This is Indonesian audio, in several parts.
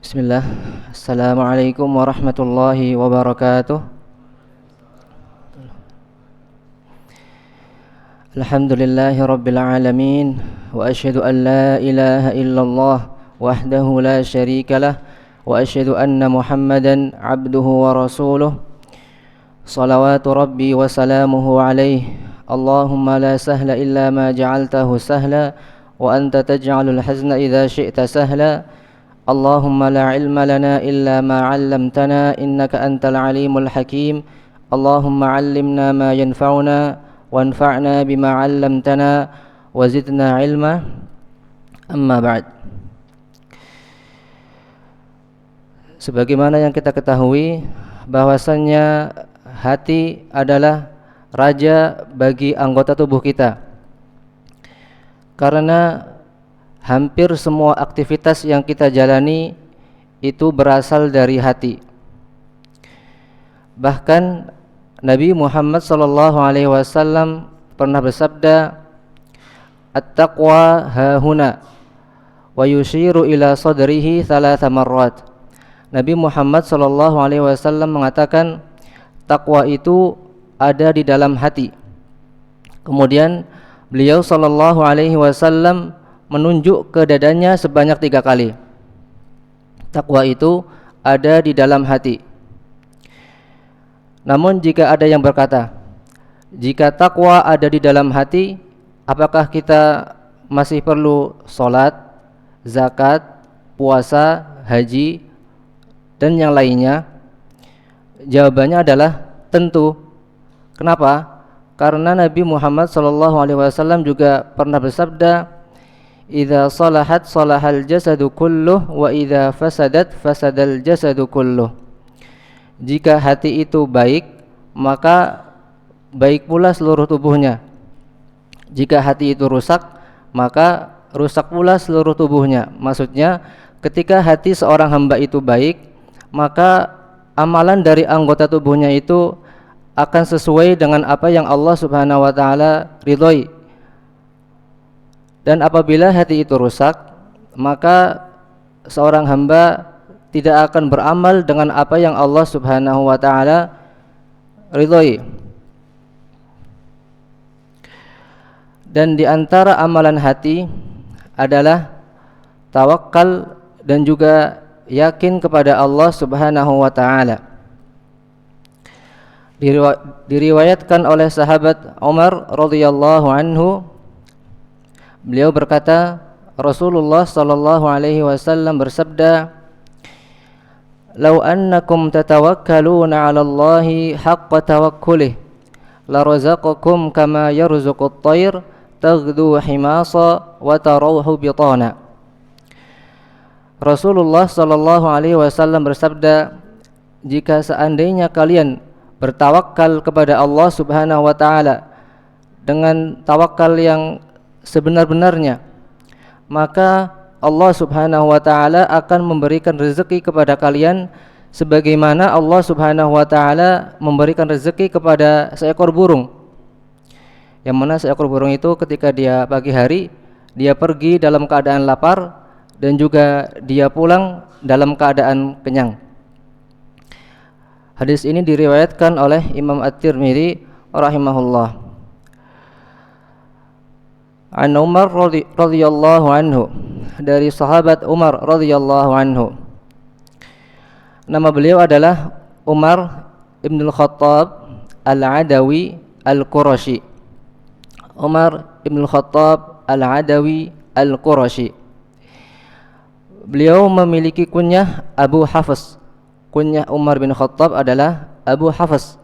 Bismillah. Assalamualaikum warahmatullahi wabarakatuh. Alhamdulillahi rabbil alamin. Wa asyhadu an la ilaha illallah wahdahu la syarika lah. Wa asyhadu anna Muhammadan abduhu wa rasuluh. Salawatu rabbi wa salamuhu alaihi. Allahumma la sahla illa ma ja'altahu sahla, wa anta taj'alul hazna idza syi'ta sahla. Allahumma la ilma lana illa ma 'allamtana innaka antal alimul hakim. Allahumma 'allimna ma yanfa'una wanfa'na bima 'allamtana wa zidna ilma. Amma ba'd. Sebagaimana yang kita ketahui bahwasannya hati adalah raja bagi anggota tubuh kita. Karena hampir semua aktivitas yang kita jalani itu berasal dari hati. Bahkan Nabi Muhammad SAW pernah bersabda, "At-taqwa hahuna," wa yushiru ila sadrihi thalatha marrat. Nabi Muhammad SAW mengatakan, takwa itu ada di dalam hati. Kemudian beliau SAW menunjuk ke dadanya sebanyak 3 kali. Takwa itu ada di dalam hati. Namun jika ada yang berkata, jika takwa ada di dalam hati, apakah kita masih perlu sholat, zakat, puasa, haji, dan yang lainnya? Jawabannya adalah tentu. Kenapa? Karena Nabi Muhammad SAW juga pernah bersabda, "Idza salahat salahal jasadu kulluh wa idza fasadat fasadal jasadu kulluh." Jika hati itu baik, maka baik pula seluruh tubuhnya. Jika hati itu rusak, maka rusak pula seluruh tubuhnya. Maksudnya, ketika hati seorang hamba itu baik, maka amalan dari anggota tubuhnya itu akan sesuai dengan apa yang Allah Subhanahu wa taala ridhoi. Dan apabila hati itu rusak, maka seorang hamba tidak akan beramal dengan apa yang Allah Subhanahu wa taala ridhoi. Dan di antara amalan hati adalah tawakal dan juga yakin kepada Allah Subhanahu wa taala. Diriwayatkan oleh sahabat Umar radhiyallahu anhu, beliau berkata, Rasulullah sallallahu alaihi wasallam bersabda, "Lau annakum tatawakkaluna 'ala Allahi haqqa tawakkulih, la razaqakum kama yarzuqut tayr taghdu himasa wa tarawhu bitana." Rasulullah sallallahu alaihi wasallam bersabda, jika seandainya kalian bertawakal kepada Allah Subhanahu wa taala dengan tawakal yang sebenar-benarnya, maka Allah Subhanahu wa taala akan memberikan rezeki kepada kalian sebagaimana Allah Subhanahu wa taala memberikan rezeki kepada seekor burung. Yang mana seekor burung itu ketika dia pagi hari, dia pergi dalam keadaan lapar dan juga dia pulang dalam keadaan kenyang. Hadis ini diriwayatkan oleh Imam At-Tirmidzi rahimahullah. An Umar radhiyallahu anhu, dari sahabat Umar radhiyallahu anhu. Nama beliau adalah Umar ibn al-Khattab al-Adawi al-Qurashi. Umar ibn al-Khattab al-Adawi al-Qurashi. Beliau memiliki kunyah Abu Hafs. Kunyah Umar bin Khattab adalah Abu Hafs.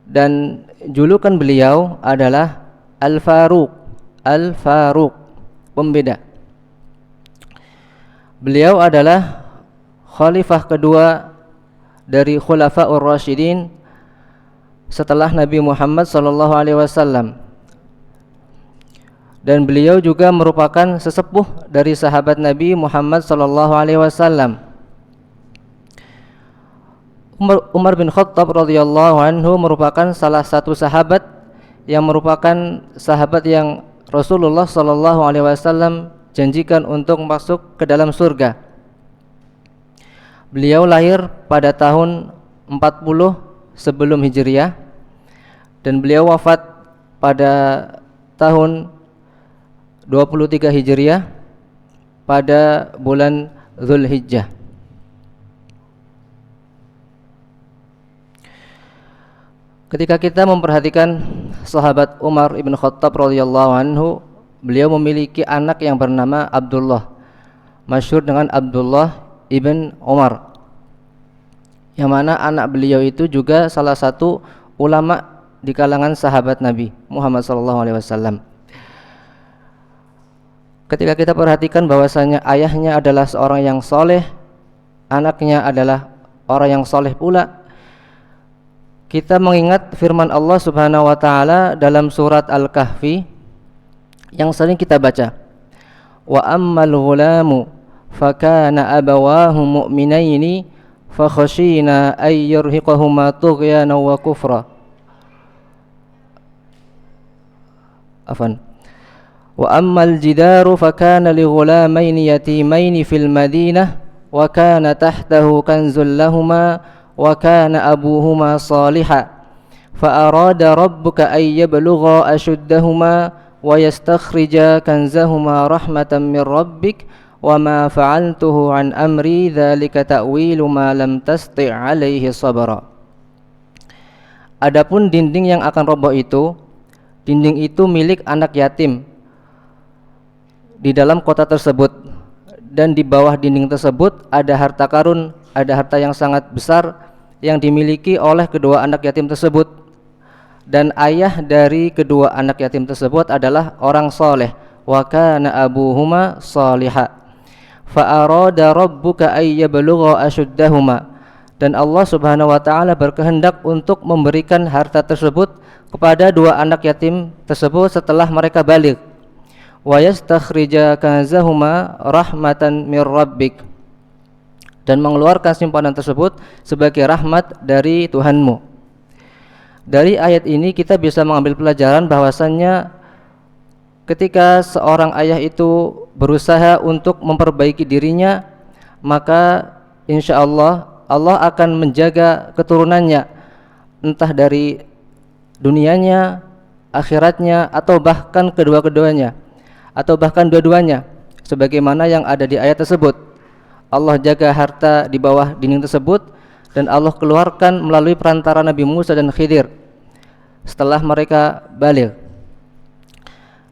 Dan julukan beliau adalah Al-Faruq. Al-Faruq, pembeda. Beliau adalah khalifah kedua dari Khulafaur Rasyidin setelah Nabi Muhammad SAW. Dan beliau juga merupakan sesepuh dari sahabat Nabi Muhammad SAW. Umar bin Khattab radhiyallahu anhu merupakan salah satu sahabat yang merupakan sahabat yang Rasulullah SAW janjikan untuk masuk ke dalam surga. Beliau lahir pada tahun 40 sebelum Hijriah dan beliau wafat pada tahun 23 Hijriah pada bulan Zulhijjah. Ketika kita memperhatikan sahabat Umar ibn Khattab radhiyallahu anhu, beliau memiliki anak yang bernama Abdullah, masyhur dengan Abdullah ibn Umar, yang mana anak beliau itu juga salah satu ulama di kalangan sahabat Nabi Muhammad SAW. Ketika kita perhatikan bahwasanya ayahnya adalah seorang yang soleh, anaknya adalah orang yang soleh pula, kita mengingat firman Allah Subhanahu wa taala dalam surat Al-Kahfi yang sering kita baca. Wa ammal ghulamu fakana abawahu mu'minaini fakhashina ay yurhiqahuma tughyana wa kufra. Afan. Wa ammal jidaru fakana li ghulamaini yatimaini fil madinah wa kana tahtahu kanzul lahumā wa kana abuhuma salihan fa arada rabbuka ay yablugha ashuddahuma wa yastakhrija kanzahuma rahmatan min rabbik wa ma fa'altuhu an amri dzalika ta'wilu ma lam tasti' alaihi sabra. Adapun dinding yang akan roboh itu, dinding itu milik anak yatim di dalam kota tersebut, dan di bawah dinding tersebut ada harta karun, ada harta yang sangat besar yang dimiliki oleh kedua anak yatim tersebut, dan ayah dari kedua anak yatim tersebut adalah orang soleh. Wa kana abuhuma salihah fa arada rabbuka ay yablugha ashuddahuma, dan Allah Subhanahu wa taala berkehendak untuk memberikan harta tersebut kepada dua anak yatim tersebut setelah mereka baligh. Wa yastakhrija kanzahuma rahmatan mir rabbik, dan mengeluarkan simpanan tersebut sebagai rahmat dari Tuhanmu. Dari ayat ini kita bisa mengambil pelajaran bahwasannya ketika seorang ayah itu berusaha untuk memperbaiki dirinya, maka insya Allah Allah akan menjaga keturunannya, entah dari dunianya, akhiratnya, atau bahkan kedua-keduanya, atau bahkan dua-duanya, sebagaimana yang ada di ayat tersebut. Allah jaga harta di bawah dinding tersebut, dan Allah keluarkan melalui perantara Nabi Musa dan Khidir setelah mereka baligh.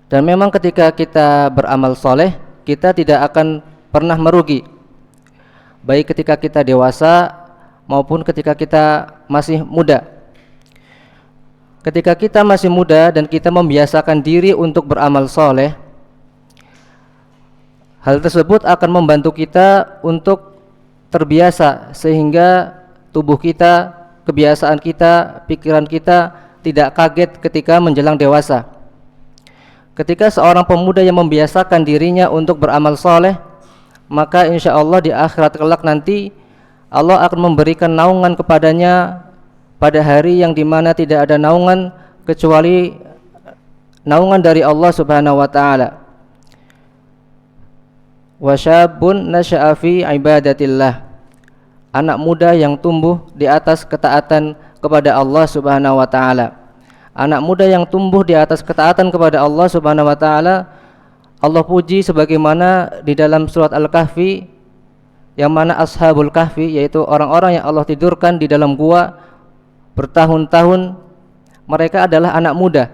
Dan memang ketika kita beramal soleh, kita tidak akan pernah merugi, baik ketika kita dewasa maupun ketika kita masih muda. Ketika kita masih muda dan kita membiasakan diri untuk beramal soleh, hal tersebut akan membantu kita untuk terbiasa, sehingga tubuh kita, kebiasaan kita, pikiran kita tidak kaget ketika menjelang dewasa. Ketika seorang pemuda yang membiasakan dirinya untuk beramal soleh, maka insya Allah di akhirat kelak nanti Allah akan memberikan naungan kepadanya pada hari yang dimana tidak ada naungan kecuali naungan dari Allah Subhanahu wa ta'ala. Wa syabun nasya'a fi ibadatillah, anak muda yang tumbuh di atas ketaatan kepada Allah Subhanahu wa taala. Anak muda yang tumbuh di atas ketaatan kepada Allah Subhanahu wa taala, Allah puji sebagaimana di dalam surat Al-Kahfi, yang mana ashabul kahfi, yaitu orang-orang yang Allah tidurkan di dalam gua bertahun-tahun, mereka adalah anak muda.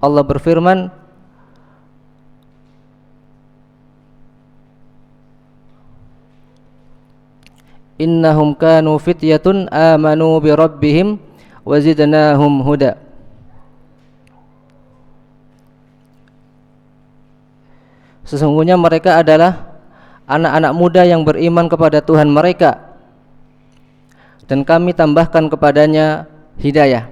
Allah berfirman, innahum kanu fityatun amanu bi rabbihim wa zidnahum huda. Sesungguhnya mereka adalah anak-anak muda yang beriman kepada Tuhan mereka, dan kami tambahkan kepadanya hidayah.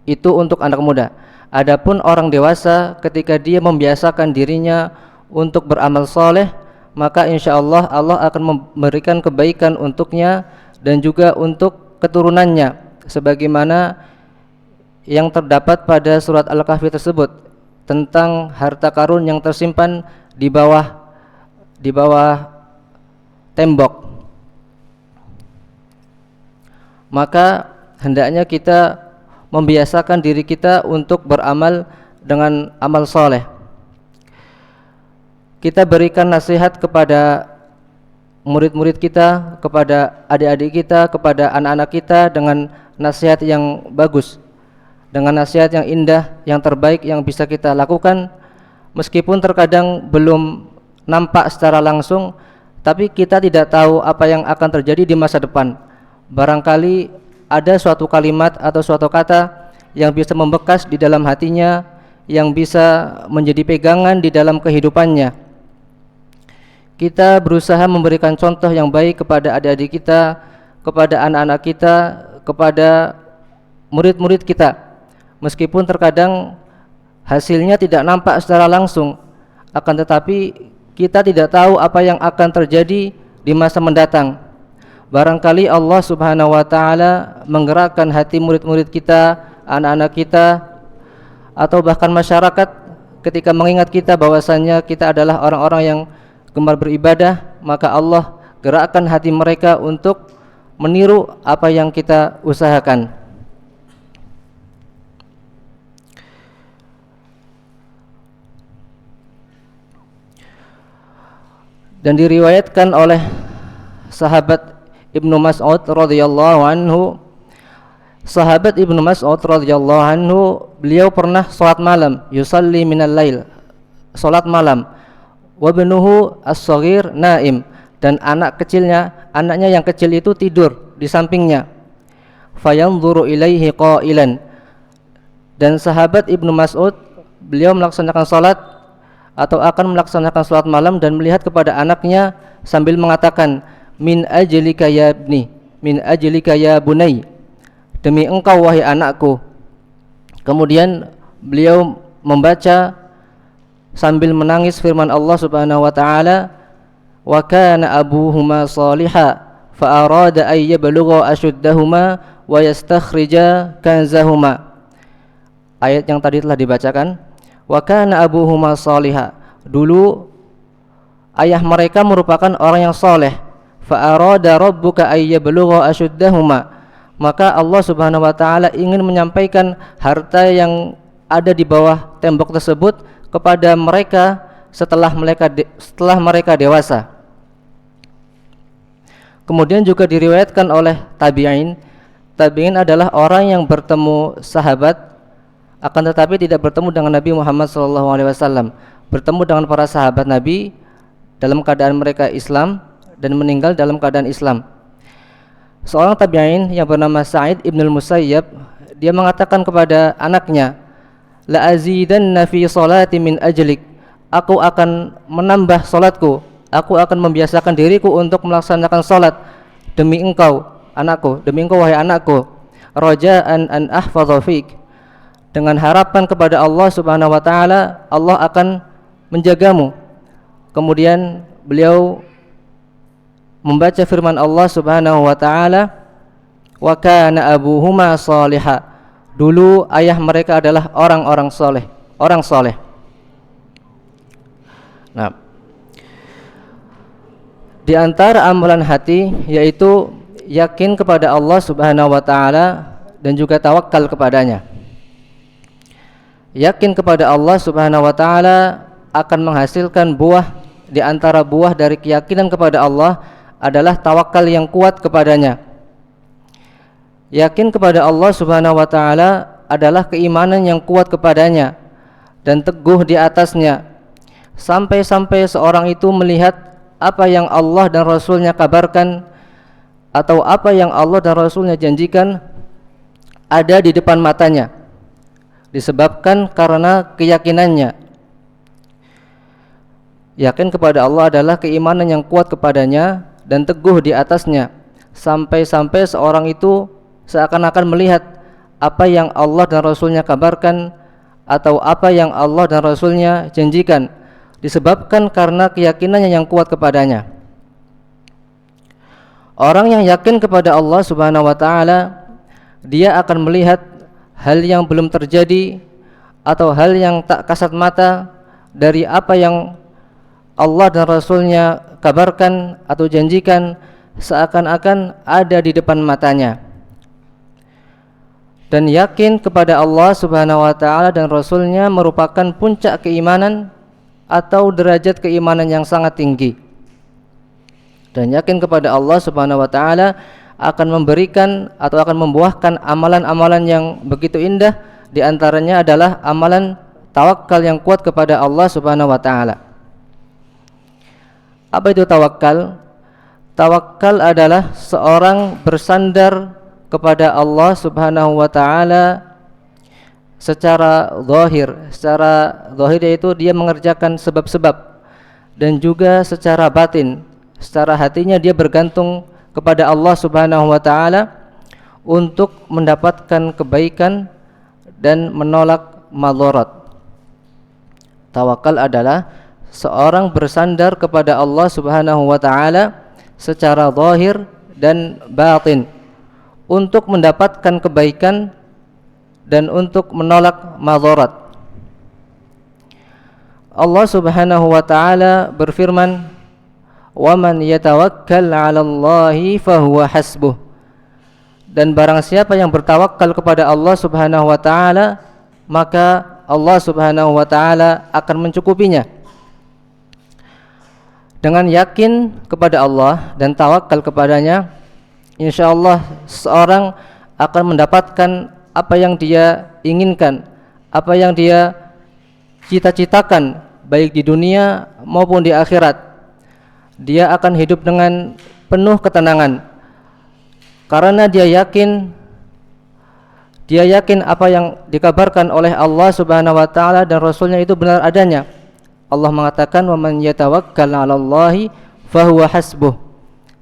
Itu untuk anak muda. Adapun orang dewasa, ketika dia membiasakan dirinya untuk beramal soleh, maka insya Allah Allah akan memberikan kebaikan untuknya dan juga untuk keturunannya, sebagaimana yang terdapat pada surat Al-Kahfi tersebut tentang harta karun yang tersimpan di bawah tembok. maka hendaknya kita membiasakan diri kita untuk beramal dengan amal soleh. Kita berikan nasihat kepada murid-murid kita, kepada adik-adik kita, kepada anak-anak kita dengan nasihat yang bagus, dengan nasihat yang indah, yang terbaik yang bisa kita lakukan. Meskipun terkadang belum nampak secara langsung, tapi kita tidak tahu apa yang akan terjadi di masa depan. Barangkali ada suatu kalimat atau suatu kata yang bisa membekas di dalam hatinya, yang bisa menjadi pegangan di dalam kehidupannya. Kita berusaha memberikan contoh yang baik kepada adik-adik kita, kepada anak-anak kita, kepada murid-murid kita. Meskipun terkadang hasilnya tidak nampak secara langsung, akan tetapi kita tidak tahu apa yang akan terjadi di masa mendatang. Barangkali Allah Subhanahu wa taala menggerakkan hati murid-murid kita, anak-anak kita, atau bahkan masyarakat ketika mengingat kita bahwasanya kita adalah orang-orang yang gemar beribadah, maka Allah gerakkan hati mereka untuk meniru apa yang kita usahakan. Dan diriwayatkan oleh sahabat Ibnu Mas'ud radhiyallahu anhu, sahabat Ibnu Mas'ud radhiyallahu anhu, beliau pernah salat malam, yusalli minal lail, salat malam, wa ibnuhu as-shaghir naim, dan anaknya yang kecil itu tidur di sampingnya. Fayanzuru ilaihi qailan, dan sahabat Ibnu Mas'ud beliau melaksanakan salat atau akan melaksanakan salat malam dan melihat kepada anaknya sambil mengatakan, min ajlika ya ibni, min ajlika ya bunai, demi engkau wahai anakku. Kemudian beliau membaca sambil menangis firman Allah Subhanahu wa taala, wa kana abuhuma salihah fa arada ay yablugha ashuddahuma wa yastakhrija kanzahuma. Ayat yang tadi telah dibacakan, wa kana abuhuma salihah, dulu ayah mereka merupakan orang yang soleh. Fa arada rabbuka ay yablugha ashuddahuma, maka Allah Subhanahu wa taala ingin menyampaikan harta yang ada di bawah tembok tersebut kepada mereka setelah mereka dewasa. Kemudian juga diriwayatkan oleh tabi'in. Tabi'in adalah orang yang bertemu sahabat akan tetapi tidak bertemu dengan Nabi Muhammad SAW. Bertemu dengan para sahabat Nabi dalam keadaan mereka Islam dan meninggal dalam keadaan Islam. Seorang tabi'in yang bernama Sa'id ibn al-Musayyab, dia mengatakan kepada anaknya, la azidanna fi salati min ajlik, aku akan menambah salatku, aku akan membiasakan diriku untuk melaksanakan salat demi engkau anakku, demi engkau wahai anakku, raja'an an ahfadha fik, dengan harapan kepada Allah Subhanahu wa taala Allah akan menjagamu. Kemudian beliau membaca firman Allah Subhanahu wa taala, wa kana abuhuma salihah, dulu ayah mereka adalah orang-orang soleh, orang soleh. Nah, di antara amalan hati yaitu yakin kepada Allah Subhanahu wa taala dan juga tawakal kepadanya. Yakin kepada Allah Subhanahu wa taala akan menghasilkan buah. Di antara buah dari keyakinan kepada Allah adalah tawakal yang kuat kepadanya. Yakin kepada Allah Subhanahu wa taala adalah keimanan yang kuat kepadanya dan teguh di atasnya, sampai-sampai seorang itu melihat apa yang Allah dan Rasulnya kabarkan atau apa yang Allah dan Rasulnya janjikan ada di depan matanya, disebabkan karena keyakinannya. Yakin kepada Allah adalah keimanan yang kuat kepadanya dan teguh di atasnya, sampai-sampai seorang itu seakan-akan melihat apa yang Allah dan Rasulnya kabarkan atau apa yang Allah dan Rasulnya janjikan, disebabkan karena keyakinannya yang kuat kepadanya. Orang yang yakin kepada Allah Subhanahu wa taala, dia akan melihat hal yang belum terjadi atau hal yang tak kasat mata dari apa yang Allah dan Rasulnya kabarkan atau janjikan, seakan-akan ada di depan matanya. Dan yakin kepada Allah Subhanahu wa taala dan Rasul-Nya merupakan puncak keimanan atau derajat keimanan yang sangat tinggi. Dan yakin kepada Allah Subhanahu wa taala akan memberikan atau akan membuahkan amalan-amalan yang begitu indah, di antaranya adalah amalan tawakal yang kuat kepada Allah Subhanahu wa taala. Apa itu tawakal? Tawakal adalah seorang bersandar kepada Allah Subhanahu wa taala secara zahir. Secara zahir yaitu dia mengerjakan sebab-sebab, dan juga secara batin, secara hatinya dia bergantung kepada Allah Subhanahu wa taala untuk mendapatkan kebaikan dan menolak madarat. Tawakal adalah seorang bersandar kepada Allah Subhanahu wa taala secara zahir dan batin untuk mendapatkan kebaikan dan untuk menolak madarat. Allah Subhanahu wa taala berfirman, "Wa man yatawakkal 'ala Allahi fahuwa hasbuh." Dan barang siapa yang bertawakal kepada Allah Subhanahu wa taala, maka Allah Subhanahu wa taala akan mencukupinya. Dengan yakin kepada Allah dan tawakal kepadanya, insyaallah seorang akan mendapatkan apa yang dia inginkan, apa yang dia cita-citakan, baik di dunia maupun di akhirat. Dia akan hidup dengan penuh ketenangan karena dia yakin apa yang dikabarkan oleh Allah Subhanahu wa taala dan Rasulnya itu benar adanya. Allah mengatakan, "Wa man yatawakkal 'ala Allahi fahuwa hasbuh."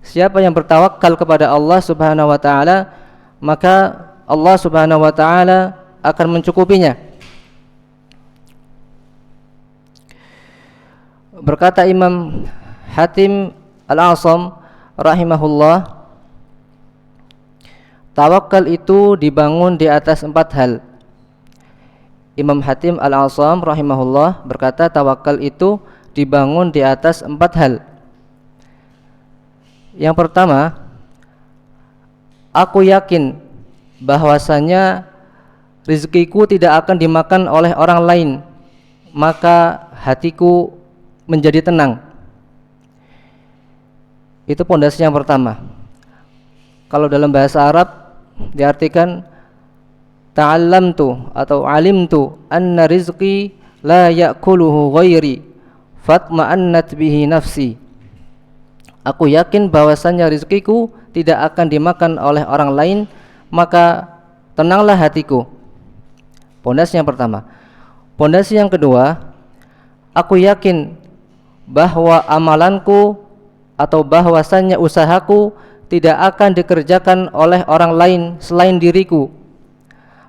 Siapa yang bertawakal kepada Allah Subhanahu wa taala, maka Allah Subhanahu wa taala akan mencukupinya. Berkata Imam Hatim Al-Asam rahimahullah, tawakal itu dibangun di atas 4 hal. Imam Hatim Al-Asam rahimahullah berkata tawakal itu dibangun di atas 4 hal. Yang pertama, aku yakin bahwasanya rezekiku tidak akan dimakan oleh orang lain, maka hatiku menjadi tenang. Itu pondasi yang pertama. Kalau dalam bahasa Arab diartikan ta'allamtu atau alimtu anna rizqi la ya'kuluhu ghairi fatma'annat bihi nafsi. Aku yakin bahwasannya rezekiku tidak akan dimakan oleh orang lain, maka tenanglah hatiku. Pondasi yang pertama. Pondasi yang kedua, aku yakin bahwa amalanku atau bahwasannya usahaku tidak akan dikerjakan oleh orang lain selain diriku,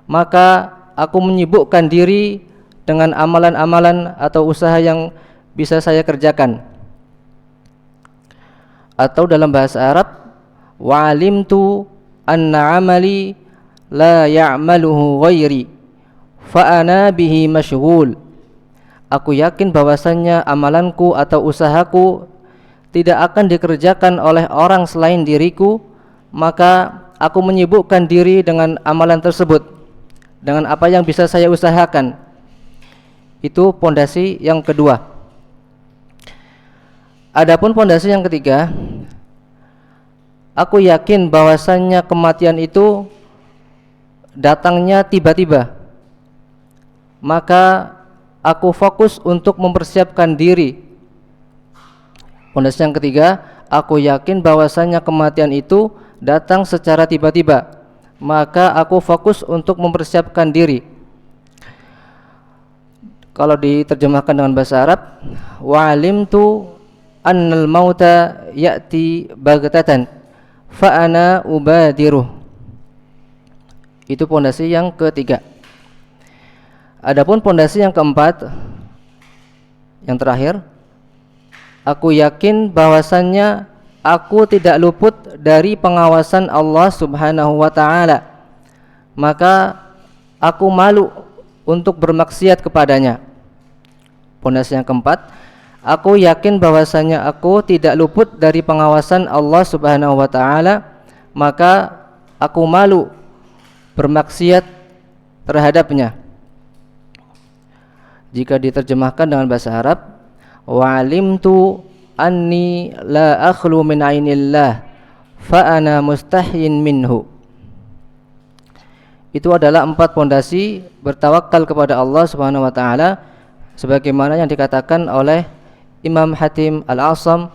maka aku menyibukkan diri dengan amalan-amalan atau usaha yang bisa saya kerjakan. Atau dalam bahasa Arab, wa alimtu anna amali la ya'maluhu ghairi fa ana bihi masyghul. Aku yakin bahwasannya amalanku atau usahaku tidak akan dikerjakan oleh orang selain diriku, maka aku menyibukkan diri dengan amalan tersebut, dengan apa yang bisa saya usahakan. Itu pondasi yang kedua. Adapun pondasi yang ketiga, aku yakin bahwasannya kematian itu datangnya tiba-tiba, maka aku fokus untuk mempersiapkan diri. Pondasi yang ketiga, aku yakin bahwasannya kematian itu datang secara tiba-tiba, maka aku fokus untuk mempersiapkan diri. Kalau diterjemahkan dengan bahasa Arab, wa alimtu annal mauta ya'ti baghtatan fa ana ubadiruh. Itu pondasi yang ketiga. Adapun pondasi yang keempat, yang terakhir, aku yakin bahwasannya aku tidak luput dari pengawasan Allah Subhanahu wa taala, maka aku malu untuk bermaksiat kepadanya. Pondasi yang keempat, aku yakin bahwasannya aku tidak luput dari pengawasan Allah Subhanahu wa taala, maka aku malu bermaksiat terhadapnya. Jika diterjemahkan dengan bahasa Arab, wa alimtu anni la akhlu min ainillah fa ana mustahyin minhu. Itu adalah 4 pondasi bertawakal kepada Allah Subhanahu wa taala sebagaimana yang dikatakan oleh Imam Hatim Al-Asam,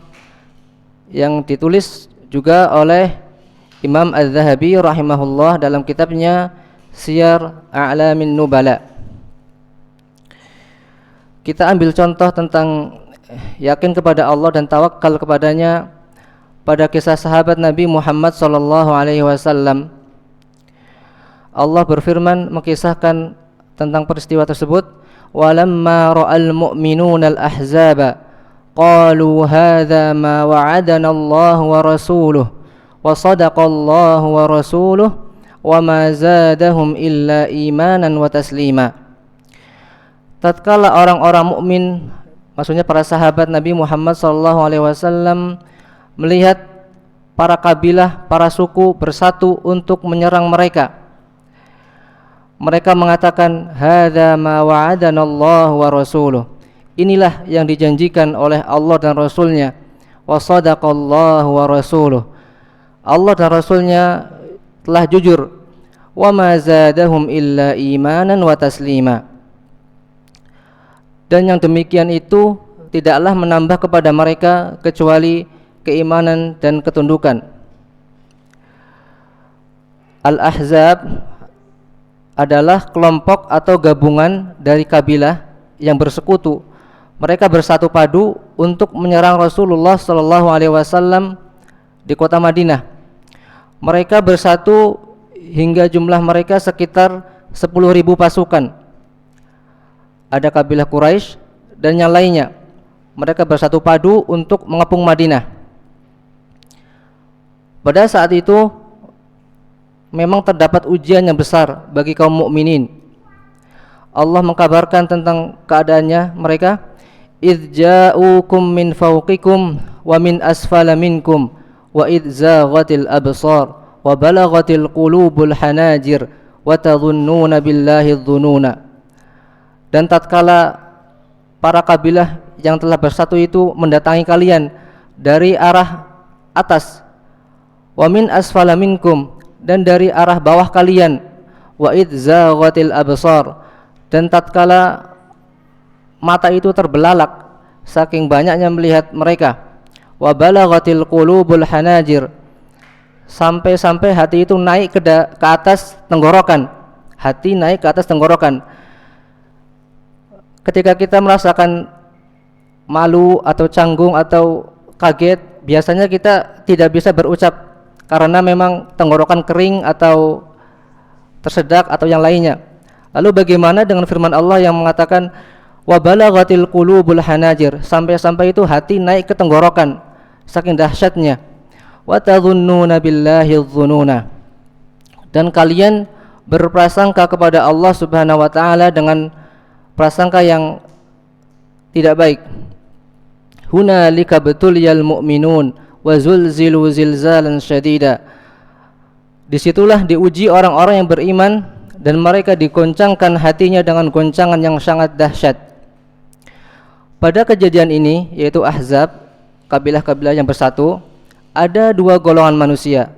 yang ditulis juga oleh Imam Az-Zahabi rahimahullah dalam kitabnya Siyar A'lamin Nubala. Kita ambil contoh tentang yakin kepada Allah dan tawakal kepadanya pada kisah sahabat Nabi Muhammad SAW. Allah berfirman mengkisahkan tentang peristiwa tersebut, walamma ra'al mu'minuna al-ahzaba qalu hadza ma wa'adana Allah wa rasuluhu wa sadaqallahu wa rasuluhu wa ma zadahum illa imanan wa taslima. Tatkala orang-orang mukmin, maksudnya para sahabat Nabi Muhammad SAW, melihat para kabilah, para suku bersatu untuk menyerang mereka, mereka mengatakan hadza ma wa'adana Allah wa rasuluh, inilah yang dijanjikan oleh Allah dan Rasulnya, wa sadaqallahu wa rasuluh, Allah dan Rasulnya telah jujur, wa ma zadahum illa imanan wa taslima. Dan yang demikian itu tidaklah menambah kepada mereka kecuali keimanan dan ketundukan. Al-Ahzab adalah kelompok atau gabungan dari kabilah yang bersekutu. Mereka bersatu padu untuk menyerang Rasulullah SAW di kota Madinah. Mereka bersatu hingga jumlah mereka sekitar 10.000 pasukan. Ada kabilah Quraisy dan yang lainnya. Mereka bersatu padu untuk mengepung Madinah. Pada saat itu memang terdapat ujian yang besar bagi kaum mukminin. Allah mengkabarkan tentang keadaannya mereka, idz ja'ukum min fawqikum wa min asfala minkum wa idz zaghatil absar wa balaghatil qulubul hanajir wa tadhunnuna billahi dhununa. Dan tatkala para kabilah yang telah bersatu itu mendatangi kalian dari arah atas, wa min asfala minkum, dan dari arah bawah kalian, wa idz zaghatil absar, dan tatkala mata itu terbelalak saking banyaknya melihat mereka, wa balaghatil qulubul hanajir, sampai-sampai hati itu naik ke atas tenggorokan. Hati naik ke atas tenggorokan. Ketika kita merasakan malu atau canggung atau kaget, biasanya kita tidak bisa berucap karena memang tenggorokan kering atau tersedak atau yang lainnya. Lalu bagaimana dengan firman Allah yang mengatakan wa balaghatil qulubul hanajir, sampai-sampai itu hati naik ke tenggorokan saking dahsyatnya. Wa tadhunnuna billahi dhununa, dan kalian berprasangka kepada Allah Subhanahu wa taala dengan prasangka yang tidak baik. Hunalika betuliyal mu'minun wa zulzilu zilzalan syadida. Disitulah diuji orang-orang yang beriman dan mereka digoncangkan hatinya dengan goncangan yang sangat dahsyat. Pada kejadian ini, yaitu Ahzab, kabilah-kabilah yang bersatu, ada 2 golongan manusia,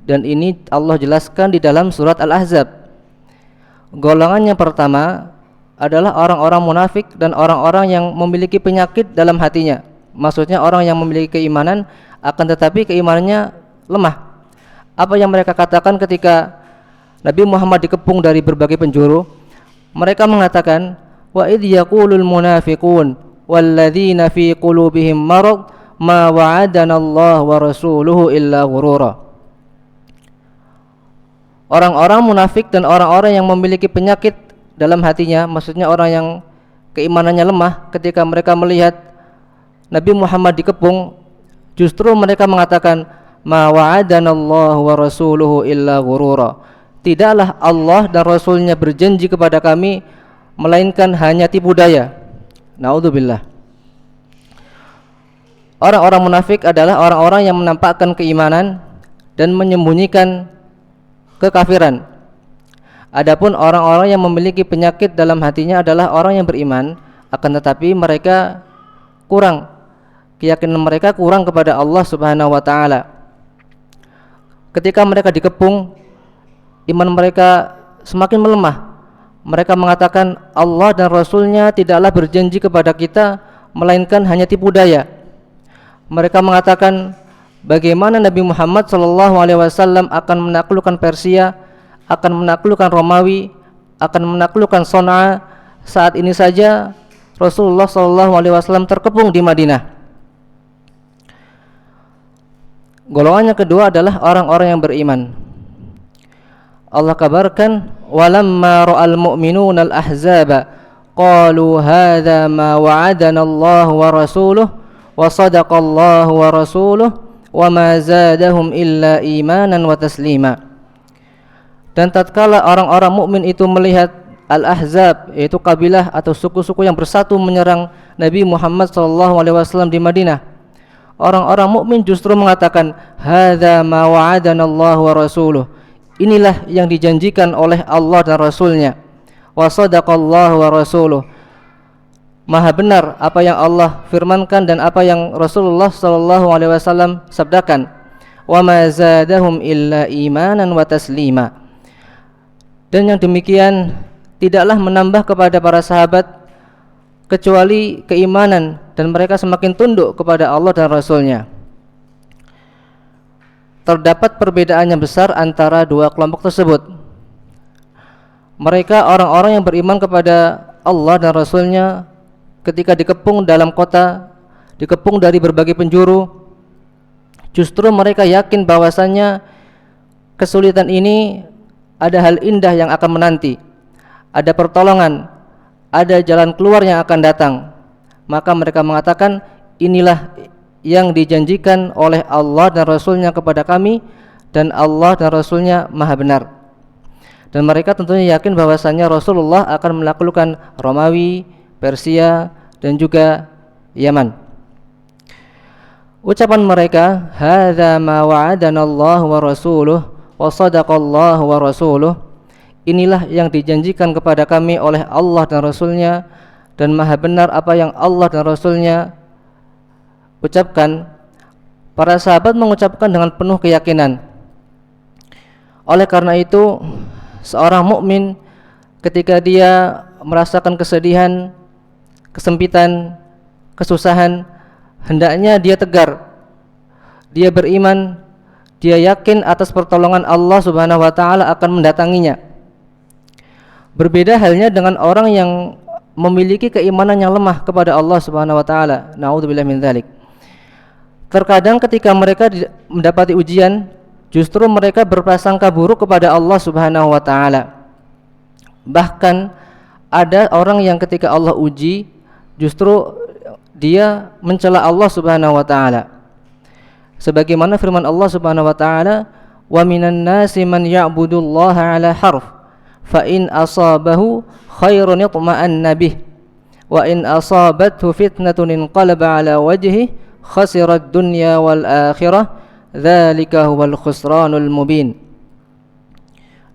dan ini Allah jelaskan di dalam surat Al-Ahzab. Golongan yang pertama adalah orang-orang munafik dan orang-orang yang memiliki penyakit dalam hatinya. Maksudnya orang yang memiliki keimanan akan tetapi keimanannya lemah. Apa yang mereka katakan ketika Nabi Muhammad dikepung dari berbagai penjuru? Mereka mengatakan, wa idh yaqulul munafiqun walladzina fi qulubihim marad ma wa'adana Allah wa rasuluhu illa ghurura. Orang-orang munafik dan orang-orang yang memiliki penyakit dalam hatinya, maksudnya orang yang keimanannya lemah, ketika mereka melihat Nabi Muhammad dikepung, justru mereka mengatakan ma wa'adana Allah wa rasuluhu illa ghurura. Tidaklah Allah dan Rasulnya berjanji kepada kami melainkan hanya tipu daya. Naudzubillah. Orang-orang munafik adalah orang-orang yang menampakkan keimanan dan menyembunyikan kekafiran. Adapun orang-orang yang memiliki penyakit dalam hatinya adalah orang yang beriman, akan tetapi mereka kurang, keyakinan mereka kurang kepada Allah Subhanahu wa taala. Ketika mereka dikepung, iman mereka semakin melemah. Mereka mengatakan Allah dan Rasulnya tidaklah berjanji kepada kita, melainkan hanya tipu daya. Mereka mengatakan bagaimana Nabi Muhammad SAW akan menaklukkan Persia, akan menaklukkan Romawi, akan menaklukkan Son'a. Saat ini saja Rasulullah SAW terkepung di Madinah. Golongan yang kedua adalah orang-orang yang beriman. Allah kabarkan, walamma ra'al mu'minuna al-ahzaba qalu hadza ma wa'adana Allah wa rasuluhu wa sadaqallahu wa rasuluhu wa ma zadahum illa imanan wa taslima. Dan tatkala orang-orang mukmin itu melihat Al-Ahzab, yaitu kabilah atau suku-suku yang bersatu menyerang Nabi Muhammad SAW di Madinah, orang-orang mukmin justru mengatakan hadza ma wa'adana Allah wa rasuluh, inilah yang dijanjikan oleh Allah dan Rasulnya, wa sadaqallahu wa rasuluh, maha benar apa yang Allah firmankan dan apa yang Rasulullah SAW sabdakan, wa ma zadahum illa imanan wa taslima. Dan yang demikian tidaklah menambah kepada para sahabat kecuali keimanan, dan mereka semakin tunduk kepada Allah dan Rasulnya. Terdapat perbedaan yang besar antara dua kelompok tersebut. Mereka orang-orang yang beriman kepada Allah dan Rasulnya ketika dikepung dalam kota, dikepung dari berbagai penjuru, justru mereka yakin bahwasannya kesulitan ini ada hal indah yang akan menanti, ada pertolongan, ada jalan keluar yang akan datang. Maka mereka mengatakan inilah yang dijanjikan oleh Allah dan Rasulnya kepada kami, dan Allah dan Rasulnya maha benar. Dan mereka tentunya yakin bahwasannya Rasulullah akan menaklukkan Romawi, Persia, dan juga Yaman. Ucapan mereka hadza ma wa'adana Allah wa rasuluh wa sadaqallahu wa rasuluh, inilah yang dijanjikan kepada kami oleh Allah dan Rasulnya, dan maha benar apa yang Allah dan Rasulnya ucapkan. Para sahabat mengucapkan dengan penuh keyakinan. Oleh karena itu, seorang mukmin ketika dia merasakan kesedihan, kesempitan, kesusahan, hendaknya dia tegar, dia beriman, dia yakin atas pertolongan Allah Subhanahu wa taala akan mendatanginya. Berbeda halnya dengan orang yang memiliki keimanan yang lemah kepada Allah Subhanahu wa taala. Nauzubillah min dzalik. Terkadang ketika mereka mendapati ujian, justru mereka berprasangka buruk kepada Allah Subhanahu wa taala. Bahkan ada orang yang ketika Allah uji, justru dia mencela Allah Subhanahu wa taala. Sebagaimana firman Allah Subhanahu wa taala, "Wa minan nasi man ya'budullaha 'ala harf, fa in asabahu khairun yatma'anna bih, wa in asabathu fitnatun inqalaba 'ala wajhihi khasira ad-dunya wal akhirah, dzalika huwal khusranul mubin."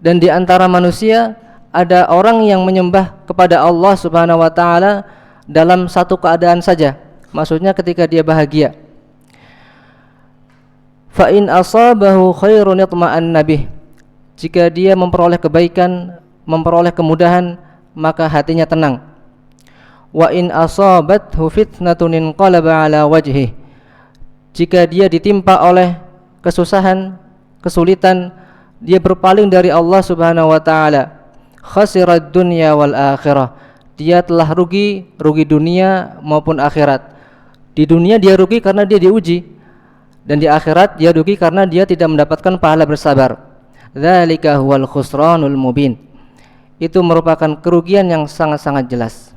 Dan di antara manusia ada orang yang menyembah kepada Allah Subhanahu wa taala dalam satu keadaan saja, maksudnya ketika dia bahagia. Fa in asabahu khairun yatma'anna bih, jika dia memperoleh kebaikan, memperoleh kemudahan, maka hatinya tenang. Wa in asabathu fitnatun inqalaba 'ala wajhihi, jika dia ditimpa oleh kesusahan, kesulitan, dia berpaling dari Allah Subhanahu wa taala, khasirad dunya wal akhirah, dia telah rugi dunia maupun akhirat. Di dunia dia rugi karena dia diuji, dan di akhirat dia rugi karena dia tidak mendapatkan pahala bersabar. Dzalika huwal khusranul mubin, itu merupakan kerugian yang sangat-sangat jelas.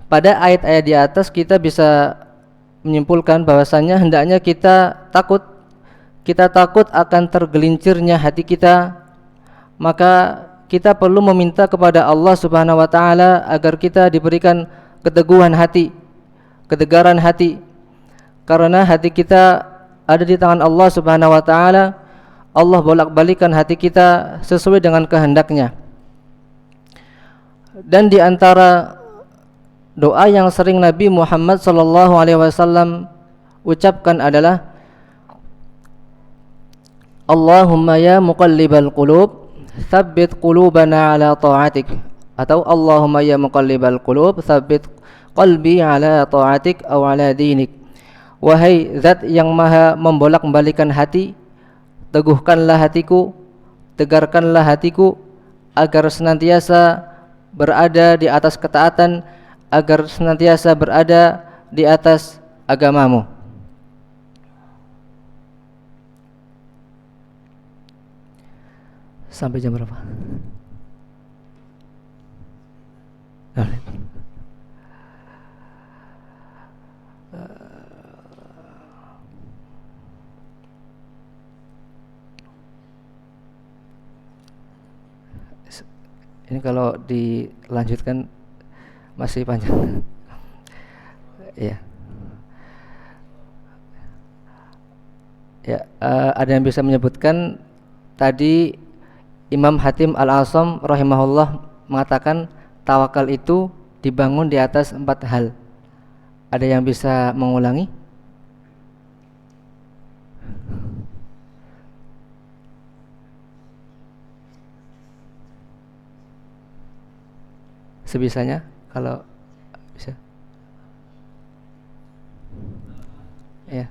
Pada ayat-ayat di atas kita bisa menyimpulkan bahwasannya hendaknya kita takut akan tergelincirnya hati kita. Maka kita perlu meminta kepada Allah Subhanahu wa taala agar kita diberikan keteguhan hati, ketegaran hati, karena hati kita ada di tangan Allah Subhanahu wa taala. Allah bolak-balikan hati kita sesuai dengan kehendaknya. Dan di antara doa yang sering Nabi Muhammad SAW ucapkan adalah Allahumma ya muqallibal qulub tsabbit qulubana ala ta'atik, atau Allahumma ya muqallibal qulub tsabbit qalbi ala ta'atik aw ala dinik. Wahai zat yang maha membolak-balikan hati, teguhkanlah hatiku, tegarkanlah hatiku agar senantiasa berada di atas ketaatan, agar senantiasa berada di atas agamamu. Sampai jam berapa? Ini kalau dilanjutkan masih panjang. Ya. Ya, ada yang bisa menyebutkan tadi Imam Hatim Al-Asam rahimahullah mengatakan tawakal itu dibangun di atas 4 hal. Ada yang bisa mengulangi? Sebisanya kalau bisa. Ya.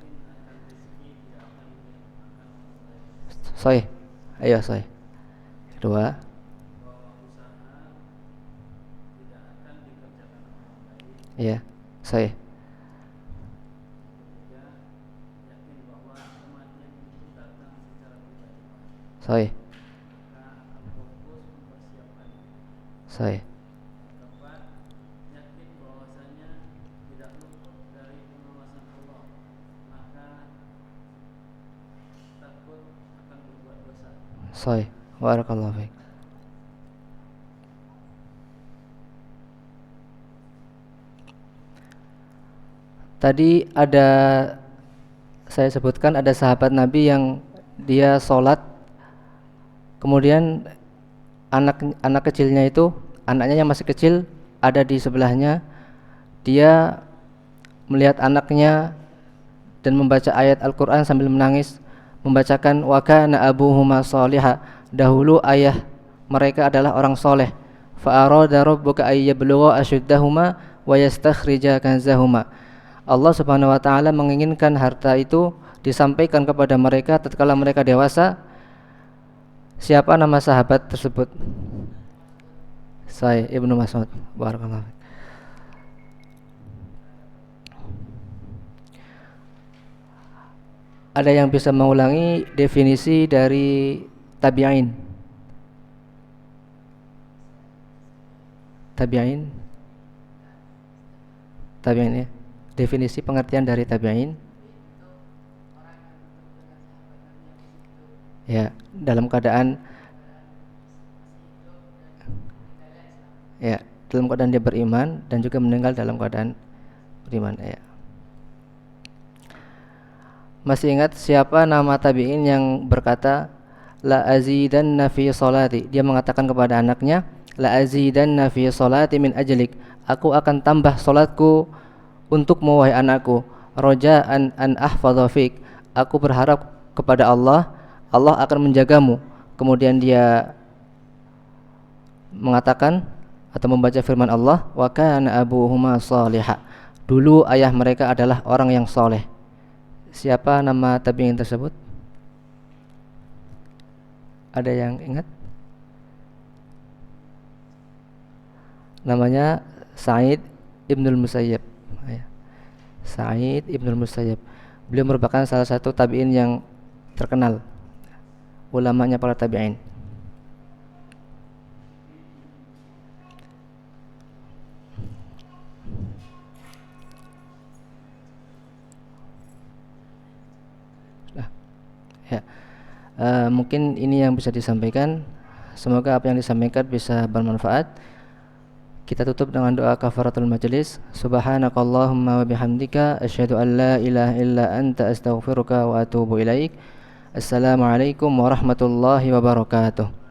Sahih. Ayo sahih. Kedua, ya, sahih. Sahih. Sahih. Sahih. Barakallahu fiik. Tadi ada saya sebutkan ada sahabat Nabi yang dia sholat, kemudian anak kecilnya itu, anaknya yang masih kecil ada di sebelahnya, dia melihat anaknya dan membaca ayat Al-Quran sambil menangis, membacakan wa kana abuhuma sholiha, dahulu ayah mereka adalah orang soleh, fa arada rabbuka ay yablugha ashuddahuma wa yastakhrija kanzahuma. Allah Subhanahu wa taala menginginkan harta itu disampaikan kepada mereka tatkala mereka dewasa. Siapa nama sahabat tersebut? Saya Ibnu Mas'ud. Barakallahu. Ada yang bisa mengulangi definisi dari tabi'in? Tabi'in ya. Definisi pengertian dari tabi'in. Ya, dalam keadaan dia beriman dan juga meninggal dalam keadaan beriman, ya. Masih ingat siapa nama tabi'in yang berkata la azidanna fi salati? Dia mengatakan kepada anaknya, la azidanna fi salati min ajlik, aku akan tambah salatku untukmu wahai anakku, roja'an an ahfadha fik, aku berharap kepada Allah, Allah akan menjagamu. Kemudian dia mengatakan atau membaca firman Allah, wa kana abuhuma shalihah, dulu ayah mereka adalah orang yang soleh. Siapa nama tabi'in tersebut? Ada yang ingat? Namanya Sa'id Ibnul Musayyab. Sa'id Ibnul Musayyab. Beliau merupakan salah satu tabi'in yang terkenal, ulamanya para tabi'in. Mungkin ini yang bisa disampaikan. Semoga apa yang disampaikan bisa bermanfaat. Kita tutup dengan doa kafaratul majelis. Subhanakallahumma wa bihamdika asyhadu an la ilaha illa anta astaghfiruka wa atubu ilaik. Assalamualaikum warahmatullahi wabarakatuh.